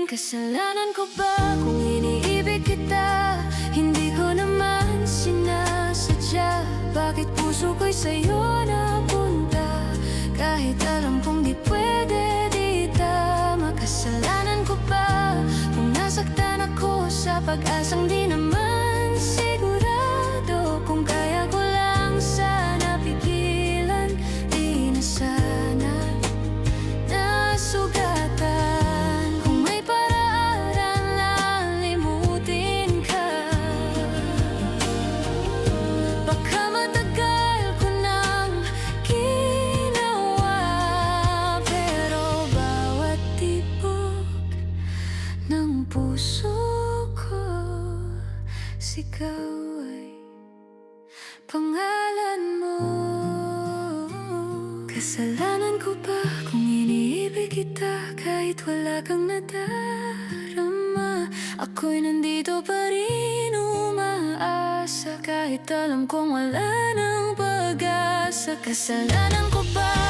Kasalanan ko ba kung iniibig kita? Hindi ko naman sinasadya. Bakit puso ko'y sa'yo napunta? Kahit alam kong di pwede, di tama. Kasalanan ko ba kung nasaktan ako sa pag-asang di naman sigurado? Kung kaya ko lang sana pigilan, di na sana nasugatan. Puso ko, sigaw ay pangalan mo. Kasalanan ko ba kung iniibig kita kahit wala kang nadarama? Ako'y nandito pa rin umaasa kahit alam kong wala nang pag-asa. Kasalanan ko ba